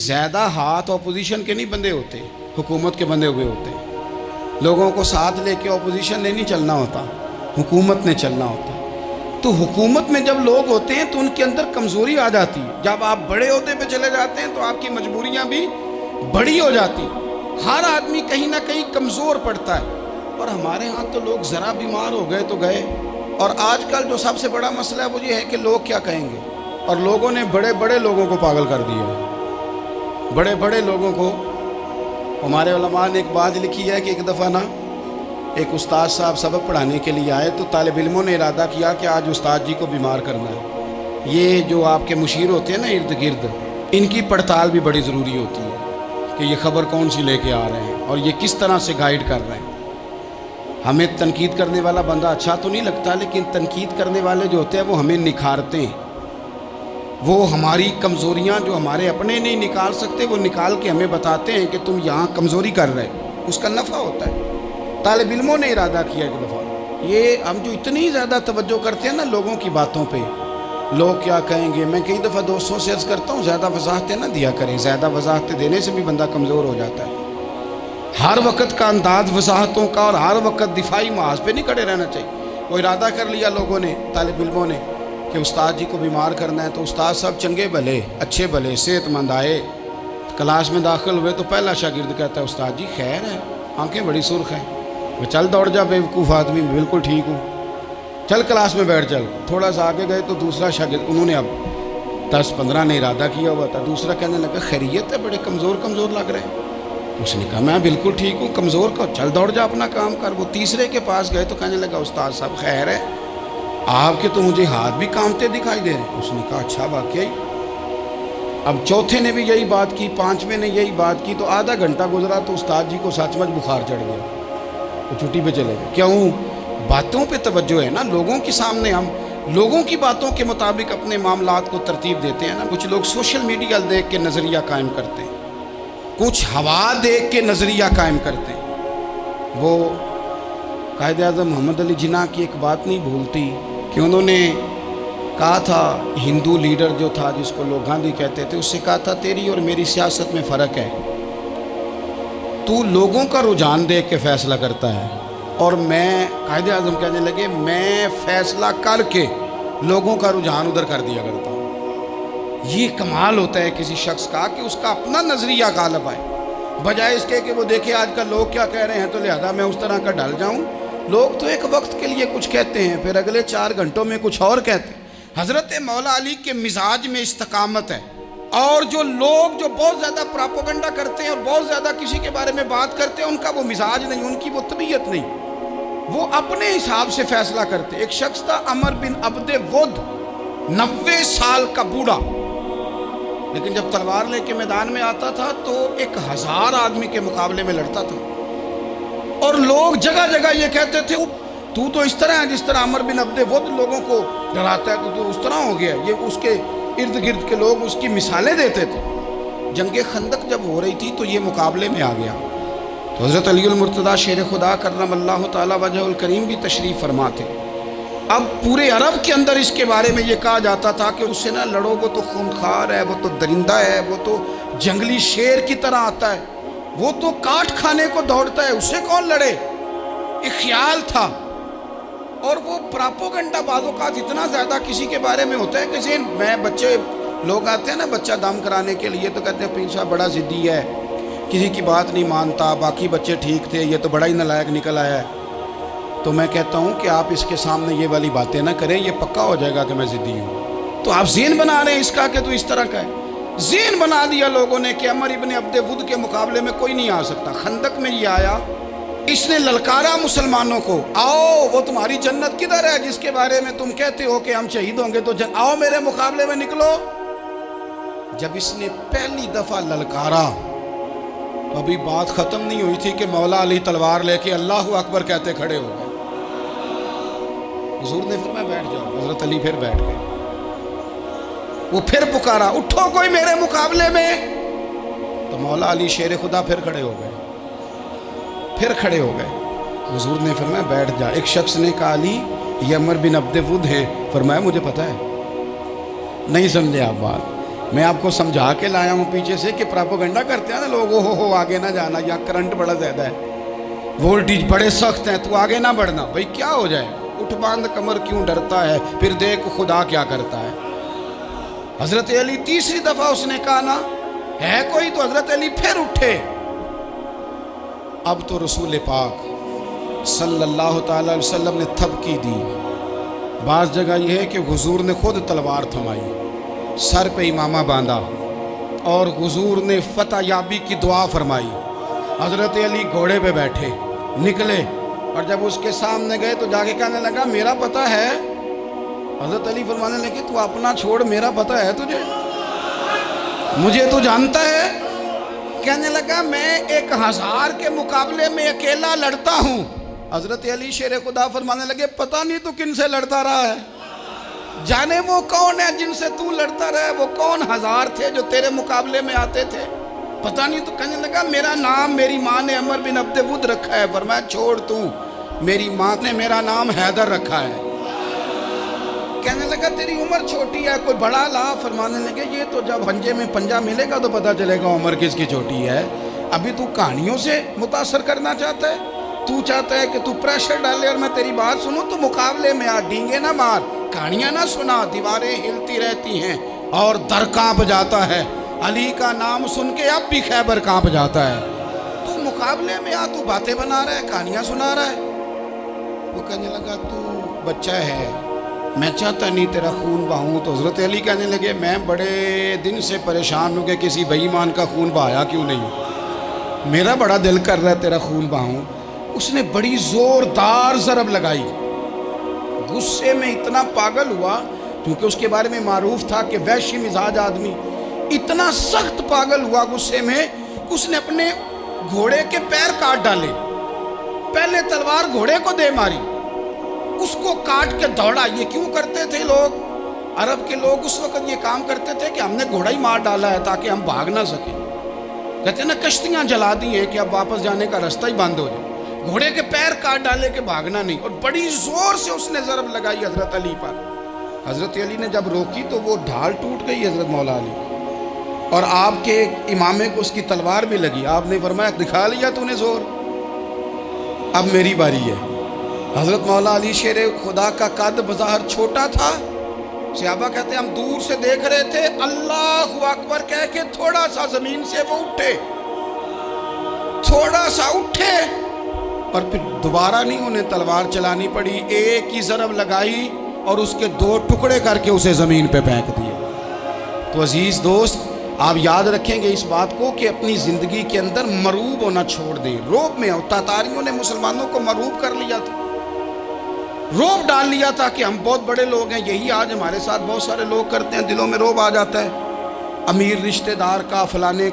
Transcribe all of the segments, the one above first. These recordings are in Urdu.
زیادہ ہاتھ اپوزیشن کے نہیں بندے ہوتے، حکومت کے بندے ہوئے ہوتے ہیں۔ لوگوں کو ساتھ لے کے اپوزیشن نے نہیں چلنا ہوتا، حکومت نے چلنا ہوتا۔ تو حکومت میں جب لوگ ہوتے ہیں تو ان کے اندر کمزوری آ جاتی ہے۔ جب آپ بڑے عہدے پہ چلے جاتے ہیں تو آپ کی مجبوریاں بھی بڑی ہو جاتی۔ ہر آدمی کہیں نہ کہیں کمزور پڑتا ہے، اور ہمارے ہاں تو لوگ ذرا بیمار ہو گئے تو گئے۔ اور آج کل جو سب سے بڑا مسئلہ ہے وہ یہ ہے کہ لوگ کیا کہیں گے، اور لوگوں نے بڑے بڑے لوگوں کو پاگل کر دیا ہے، بڑے بڑے لوگوں کو۔ ہمارے علماء نے ایک بات لکھی ہے کہ ایک دفعہ نا ایک استاد صاحب سبق پڑھانے کے لیے آئے تو طالب علموں نے ارادہ کیا کہ آج استاد جی کو بیمار کرنا ہے۔ یہ جو آپ کے مشیر ہوتے ہیں نا ارد گرد، ان کی پڑتال بھی بڑی ضروری ہوتی ہے کہ یہ خبر کون سی لے کے آ رہے ہیں اور یہ کس طرح سے گائیڈ کر رہے ہیں۔ ہمیں تنقید کرنے والا بندہ اچھا تو نہیں لگتا، لیکن تنقید کرنے والے جو ہوتے ہیں وہ ہمیں نکھارتے ہیں، وہ ہماری کمزوریاں جو ہمارے اپنے نہیں نکال سکتے وہ نکال کے ہمیں بتاتے ہیں کہ تم یہاں کمزوری کر رہے ہو، اس کا نفع ہوتا ہے۔ طالب علموں نے ارادہ کیا ایک دفعہ، یہ ہم جو اتنی زیادہ توجہ کرتے ہیں نا لوگوں کی باتوں پہ، لوگ کیا کہیں گے، میں کئی دفعہ دوستوں سے عرض کرتا ہوں زیادہ وضاحتیں نہ دیا کریں، زیادہ وضاحتیں دینے سے بھی بندہ کمزور ہو جاتا ہے۔ ہر وقت کا انداز وضاحتوں کا اور ہر وقت دفاعی محاذ پہ نہیں کھڑے رہنا چاہیے۔ وہ ارادہ کر لیا لوگوں نے، طالب علموں نے، کہ استاد جی کو بیمار کرنا ہے۔ تو استاد صاحب چنگے بھلے، اچھے بھلے، صحت مند آئے، کلاس میں داخل ہوئے تو پہلا شاگرد کہتا ہے استاد جی خیر ہے، آنکھیں بڑی سرخ ہیں۔ میں چل دوڑ جا بیوقوف آدمی، میں بالکل ٹھیک ہوں، چل کلاس میں بیٹھ چل۔ تھوڑا سا آگے گئے تو دوسرا شاگرد، انہوں نے اب 10-15 نے ارادہ کیا ہوا تھا، دوسرا کہنے لگا خیریت ہے، بڑے کمزور کمزور لگ رہے ہیں۔ اس نے کہا میں بالکل ٹھیک ہوں، کمزور کا چل دوڑ جا اپنا کام کر۔ وہ تیسرے کے پاس گئے تو کہنے لگا استاد صاحب خیر ہے، آپ کے تو مجھے ہاتھ بھی کامتے دکھائی دے رہے ہیں۔ اس نے کہا اچھا واقعی۔ اب چوتھے نے بھی یہی بات کی، پانچویں نے یہی بات کی، تو آدھا گھنٹہ گزرا تو استاد جی کو سچ مچ بخار چڑھ گیا، وہ چھٹی پہ چلے گئے۔ کیوں؟ باتوں پہ توجہ ہے نا، لوگوں کے سامنے ہم لوگوں کی باتوں کے مطابق اپنے معاملات کو ترتیب دیتے ہیں نا۔ کچھ لوگ سوشل میڈیا دیکھ کے نظریہ قائم کرتے ہیں، کچھ ہوا دیکھ کے نظریہ قائم کرتے ہیں۔ وہ قائد اعظم محمد علی جناح کی ایک بات نہیں بھولتی کہ انہوں نے کہا تھا، ہندو لیڈر جو تھا جس کو لوگ گاندھی کہتے تھے، اس سے کہا تھا تیری اور میری سیاست میں فرق ہے، تو لوگوں کا رجحان دیکھ کے فیصلہ کرتا ہے، اور میں، قائد اعظم کہنے لگے، میں فیصلہ کر کے لوگوں کا رجحان ادھر کر دیا کرتا ہوں۔ یہ کمال ہوتا ہے کسی شخص کا کہ اس کا اپنا نظریہ غالب آئے، بجائے اس کے کہ وہ دیکھے آج کل لوگ کیا کہہ رہے ہیں تو لہذا میں اس طرح کا ڈھل جاؤں۔ لوگ تو ایک وقت کے لیے کچھ کہتے ہیں، پھر اگلے 4 گھنٹوں میں کچھ اور کہتے ہیں۔ حضرت مولا علی کے مزاج میں استقامت ہے، اور جو لوگ جو بہت زیادہ پراپوگنڈا کرتے ہیں اور بہت زیادہ کسی کے بارے میں بات کرتے ہیں، ان کا وہ مزاج نہیں، ان کی وہ طبیعت نہیں، وہ اپنے حساب سے فیصلہ کرتے۔ ایک شخص تھا عمر بن عبد ود، 90 سال کا بوڑھا، لیکن جب تلوار لے کے میدان میں آتا تھا تو 1000 آدمی کے مقابلے میں لڑتا تھا، اور لوگ جگہ جگہ یہ کہتے تھے تو اس طرح ہے جس طرح عمر بن عبد ود لوگوں کو ڈراتا ہے، تو اس طرح ہو گیا۔ یہ اس کے ارد گرد کے لوگ اس کی مثالیں دیتے تھے۔ جنگ خندق جب ہو رہی تھی تو یہ مقابلے میں آ گیا، تو حضرت علی المرتضیٰ شیر خدا کرم اللہ تعالی وجہ الکریم بھی تشریف فرما تھے۔ اب پورے عرب کے اندر اس کے بارے میں یہ کہا جاتا تھا کہ اس سے نہ لڑو، وہ تو خونخوار ہے، وہ تو درندہ ہے، وہ تو جنگلی شیر کی طرح آتا ہے، وہ تو کاٹ کھانے کو دوڑتا ہے، اسے کون لڑے۔ ایک خیال تھا، اور وہ پراپوگنڈا بعض اوقات اتنا زیادہ کسی کے بارے میں ہوتا ہے کہ میں بچے لوگ آتے ہیں نا بچہ دم کرانے کے لیے تو کہتے ہیں پیر صاحب بڑا ضدی ہے، کسی کی بات نہیں مانتا، باقی بچے ٹھیک تھے، یہ تو بڑا ہی نالائق نکل آیا ہے۔ تو میں کہتا ہوں کہ آپ اس کے سامنے یہ والی باتیں نہ کریں، یہ پکا ہو جائے گا کہ میں ضدی ہوں۔ تو آپ ذہن بنا رہے ہیں اس کا کہ تو اس طرح کا ہے۔ ذہن بنا دیا لوگوں نے کہ عمر ابن عبد ود کے مقابلے میں کوئی نہیں آ سکتا۔ خندق میں یہ آیا، اس نے للکارا مسلمانوں کو، آؤ وہ تمہاری جنت کدھر ہے جس کے بارے میں تم کہتے ہو کہ ہم شہید ہوں گے، تو آؤ میرے مقابلے میں نکلو۔ جب اس نے پہلی دفعہ للکارا تو ابھی بات ختم نہیں ہوئی تھی کہ مولا علی تلوار لے کے اللہ اکبر کہتے کھڑے ہو گئے۔ حضور نے فرمایا بیٹھ جاؤ، حضرت علی پھر بیٹھ گئے۔ وہ پھر پکارا اٹھو کوئی میرے مقابلے میں، تو مولا علی شیر خدا پھر کھڑے ہو گئے، پھر کھڑے ہو گئے۔ حضور نے فرمایا بیٹھ جا۔ ایک شخص نے کہا علی یہ عمر بن عبد ود ہیں، فرمایا مجھے پتا ہے۔ نہیں سمجھے آپ بات، میں آپ کو سمجھا کے لایا ہوں پیچھے سے کہ پراپوگنڈا کرتے ہیں نا لوگ، ہو آگے نہ جانا، یا کرنٹ بڑا زیادہ ہے، وولٹیج بڑے سخت ہیں، تو آگے نہ بڑھنا۔ بھئی کیا ہو جائے گا، اٹھ باندھ کمر کیوں ڈرتا ہے، پھر دیکھ خدا کیا کرتا ہے۔ حضرت علی تیسری دفعہ اس نے کہا نا ہے کوئی، تو حضرت علی پھر اٹھے۔ اب تو رسول پاک صلی اللہ تعالی علیہ وسلم نے تھپکی دی۔ بعض جگہ یہ ہے کہ حضور نے خود تلوار تھمائی، سر پہ امامہ باندھا، اور حضور نے فتح یابی کی دعا فرمائی۔ حضرت علی گھوڑے پہ بیٹھے نکلے، اور جب اس کے سامنے گئے تو جا کے کہنے لگا میرا پتہ ہے۔ حضرت علی فرمانے لگے تو اپنا چھوڑ، میرا پتہ ہے تجھے، مجھے تو جانتا ہے۔ کہنے لگا میں 1000 کے مقابلے میں اکیلا لڑتا ہوں۔ حضرت علی شیر خدا فرمانے لگے پتہ نہیں تو کن سے لڑتا رہا ہے، جانے وہ کون ہے جن سے تو لڑتا رہا ہے، وہ کون 1000 تھے جو تیرے مقابلے میں آتے تھے، پتہ نہیں تو۔ کہنے لگا میرا نام میری ماں نے عمر بن عبد ود رکھا ہے۔ فرمایا چھوڑ تو، میری ماں نے میرا نام حیدر رکھا ہے۔ کہنے لگا تیری عمر چھوٹی ہے، کوئی بڑا لا۔ فرمانے لگے یہ تو جب ہنجے میں پنجہ ملے گا تو پتہ چلے گا عمر کس کی چھوٹی ہے، ابھی تو کہانیوں سے متاثر کرنا چاہتا ہے، تو چاہتا ہے کہ تو پریشر ڈالے اور میں تیری بات سنوں، تو مقابلے میں آ، ڈینگے نہ مار، کہانیاں نہ سنا، دیواریں ہلتی رہتی ہیں اور در کانپ جاتا ہے۔ علی کا نام سن کے اب بھی خیبر کانپ جاتا ہے، تو مقابلے میں آ، تو باتیں بنا رہا ہے، کہانیاں سنا رہا ہے۔ وہ کہنے لگا تو بچہ ہے، میں چاہتا نہیں تیرا خون بہاؤں۔ تو حضرت علی کہنے لگے میں بڑے دن سے پریشان ہوں کہ کسی بے ایمان کا خون بہایا کیوں نہیں، میرا بڑا دل کر رہا ہے تیرا خون بہاؤں۔ اس نے بڑی زوردار ضرب لگائی، غصے میں اتنا پاگل ہوا، کیونکہ اس کے بارے میں معروف تھا کہ وحشی مزاج آدمی، اتنا سخت پاگل ہوا غصے میں، اس نے اپنے گھوڑے کے پیر کاٹ ڈالے، پہلے تلوار گھوڑے کو دے ماری، اس کو کاٹ کے دوڑا۔ یہ کیوں کرتے تھے لوگ، عرب کے لوگ اس وقت یہ کام کرتے تھے کہ ہم نے گھوڑا ہی مار ڈالا ہے تاکہ ہم بھاگ نہ سکیں، کہتے ہیں نا کشتیاں جلا دی ہیں کہ اب واپس جانے کا راستہ ہی بند ہو جائے، گھوڑے کے پیر کاٹ ڈالے کہ بھاگنا نہیں، اور بڑی زور سے اس نے ضرب لگائی حضرت علی پر۔ حضرت علی نے جب روکی تو وہ ڈھال ٹوٹ گئی حضرت مولا علی، اور آپ کے امامے کو اس کی تلوار بھی لگی۔ آپ نے فرمایا دکھا لیا تو نے زور، اب میری باری ہے۔ حضرت مولا علی شیر خدا کا قد بظاہر چھوٹا تھا، صحابہ کہتے ہیں ہم دور سے دیکھ رہے تھے، اللہ اکبر کہہ کے تھوڑا سا زمین سے وہ اٹھے، تھوڑا سا اٹھے، اور پھر دوبارہ نہیں انہیں تلوار چلانی پڑی، ایک ہی ضرب لگائی اور اس کے 2 ٹکڑے کر کے اسے زمین پہ پھینک دیا۔ تو عزیز دوست آپ یاد رکھیں گے اس بات کو کہ اپنی زندگی کے اندر مروب ہونا چھوڑ دیں، روب میں ہو۔ تاتاریوں نے مسلمانوں کو مروب کر لیا تھا، روب ڈال لیا تھا کہ ہم بہت بڑے لوگ ہیں، یہی آج ہمارے ساتھ بہت سارے لوگ کرتے ہیں، دلوں میں روب آ جاتا ہے، امیر رشتہ دار کا، فلانے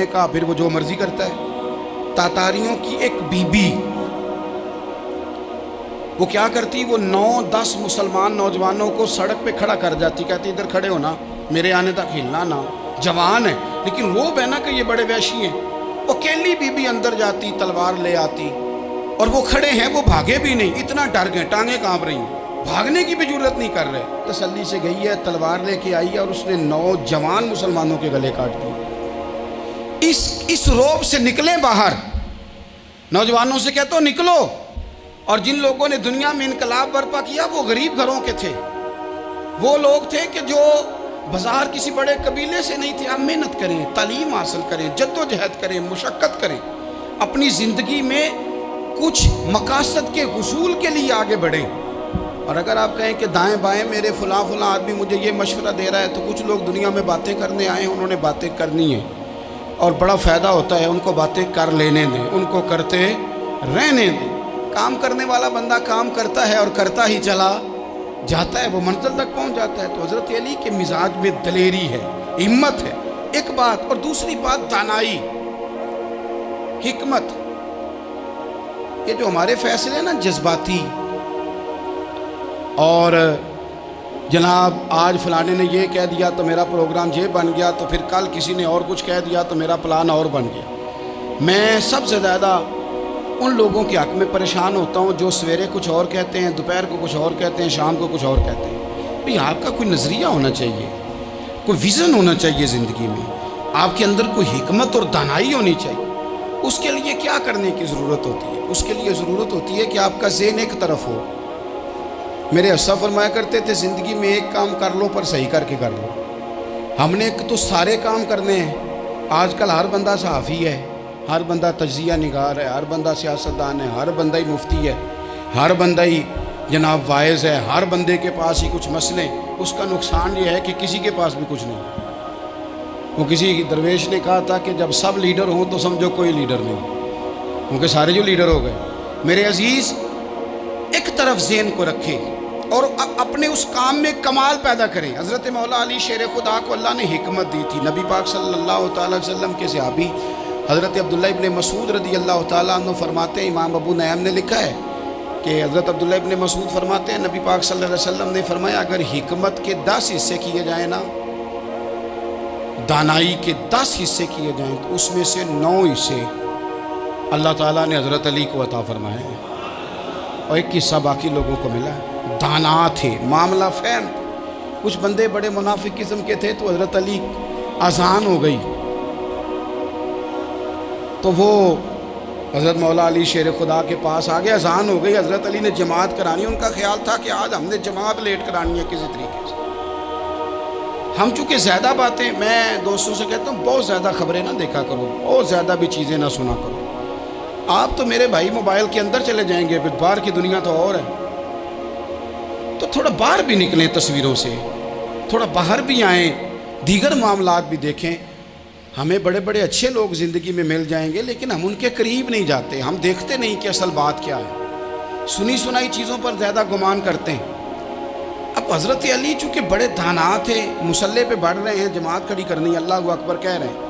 کا، پھر وہ جو مرضی کرتا ہے۔ تاتاریوں کی ایک بی بی وہ کیا کرتی، وہ 9-10 مسلمان نوجوانوں کو سڑک پہ کھڑا کر جاتی، کہتی ادھر کھڑے ہونا، میرے آنے تک ہلنا نہ، جوان ہے لیکن روب ہے نا کہ یہ بڑے وحشی ہیں۔ وہ اکیلی بی بی اندر جاتی، تلوار لے آتی، اور وہ کھڑے ہیں، وہ بھاگے بھی نہیں، اتنا ڈر گئے، ٹانگیں کانپ رہی ہیں، بھاگنے کی بھی جرت نہیں کر رہے۔ تسلی سے گئی ہے، تلوار لے کے آئی ہے، اور اس نے 9 جوان مسلمانوں کے گلے کاٹ دیے۔ اس روب سے نکلیں باہر، نوجوانوں سے کہتا ہوں نکلو۔ اور جن لوگوں نے دنیا میں انقلاب برپا کیا وہ غریب گھروں کے تھے، وہ لوگ تھے کہ جو بازار کسی بڑے قبیلے سے نہیں تھے۔ آپ محنت کریں، تعلیم حاصل کریں، جد و جہد کریں، مشقت کریں، اپنی زندگی میں کچھ مقاصد کے حصول کے لیے آگے بڑھیں۔ اور اگر آپ کہیں کہ دائیں بائیں میرے فلاں آدمی مجھے یہ مشورہ دے رہا ہے، تو کچھ لوگ دنیا میں باتیں کرنے آئے ہیں، انہوں نے باتیں کرنی ہیں اور بڑا فائدہ ہوتا ہے، ان کو باتیں کر لینے دیں، ان کو کرتے رہنے دیں۔ کام کرنے والا بندہ کام کرتا ہے اور کرتا ہی چلا جاتا ہے، وہ منزل تک پہنچ جاتا ہے۔ تو حضرت علی کے مزاج میں دلیری ہے، ہمت ہے، ایک بات، اور دوسری بات دانائی، حکمت۔ یہ جو ہمارے فیصلے ہیں نا جذباتی، اور جناب آج فلانے نے یہ کہہ دیا تو میرا پروگرام یہ بن گیا، تو پھر کل کسی نے اور کچھ کہہ دیا تو میرا پلان اور بن گیا۔ میں سب سے زیادہ ان لوگوں کے حق میں پریشان ہوتا ہوں جو سویرے کچھ اور کہتے ہیں، دوپہر کو کچھ اور کہتے ہیں، شام کو کچھ اور کہتے ہیں۔ بھئی آپ کا کوئی نظریہ ہونا چاہیے، کوئی ویژن ہونا چاہیے زندگی میں، آپ کے اندر کوئی حکمت اور دانائی ہونی چاہیے۔ اس کے لیے کیا کرنے کی ضرورت ہوتی ہے؟ اس کے لیے ضرورت ہوتی ہے کہ آپ کا ذہن ایک طرف ہو۔ میرے اسا فرمایا کرتے تھے زندگی میں ایک کام کر لو پر صحیح کر کے کر لو۔ ہم نے تو سارے کام کرنے ہیں۔ آج کل ہر بندہ صحافی ہے، ہر بندہ تجزیہ نگار ہے، ہر بندہ سیاستدان ہے، ہر بندہ ہی مفتی ہے، ہر بندہ ہی جناب واعظ ہے، ہر بندے کے پاس ہی کچھ مسئلے۔ اس کا نقصان یہ ہے کہ کسی کے پاس بھی کچھ نہیں۔ وہ کسی درویش نے کہا تھا کہ جب سب لیڈر ہوں تو سمجھو کوئی لیڈر نہیں، کیونکہ سارے جو لیڈر ہو گئے۔ میرے عزیز، ایک طرف ذہن کو رکھیں اور اپنے اس کام میں کمال پیدا کریں۔ حضرت مولا علی شیر خدا کو اللہ نے حکمت دی تھی۔ نبی پاک صلی اللہ تعالی وسلم کے صحابی حضرت عبداللہ ابن مسعود رضی اللہ تعالیٰ عنہ فرماتے ہیں، امام ابو نعیم نے لکھا ہے کہ حضرت عبداللہ ابن مسعود فرماتے ہیں نبی پاک صلی اللہ علیہ وسلم نے فرمایا اگر حکمت کے 10 حصے کیے جائیں نا، دانائی کے 10 حصے کیے جائیں تو اس میں سے 9 حصے اللہ تعالیٰ نے حضرت علی کو عطا فرمائے ہیں، اور ایک حصہ باقی لوگوں کو ملا۔ دانا تھے، معاملہ فہم۔ کچھ بندے بڑے منافق قسم کے تھے تو حضرت علی اذان ہو گئی تو وہ حضرت مولا علی شیر خدا کے پاس آگے، اذان ہو گئی، حضرت علی نے جماعت کرانی۔ ان کا خیال تھا کہ آج ہم نے جماعت لیٹ کرانی ہے کسی طریقے سے۔ ہم چونکہ زیادہ باتیں، میں دوستوں سے کہتا ہوں بہت زیادہ خبریں نہ دیکھا کرو، بہت زیادہ بھی چیزیں نہ سنا کرو۔ آپ تو میرے بھائی موبائل کے اندر چلے جائیں گے، پھر باہر کی دنیا تو اور ہے، تو تھوڑا باہر بھی نکلیں تصویروں سے، تھوڑا باہر بھی آئیں، دیگر معاملات بھی دیکھیں۔ ہمیں بڑے بڑے اچھے لوگ زندگی میں مل جائیں گے لیکن ہم ان کے قریب نہیں جاتے، ہم دیکھتے نہیں کہ اصل بات کیا ہے، سنی سنائی چیزوں پر زیادہ گمان کرتے ہیں۔ اب حضرت علی چونکہ بڑے دانا تھے، مصلی پہ بڑھ رہے ہیں، جماعت کھڑی کرنی، اللہ اکبر کہہ رہے ہیں،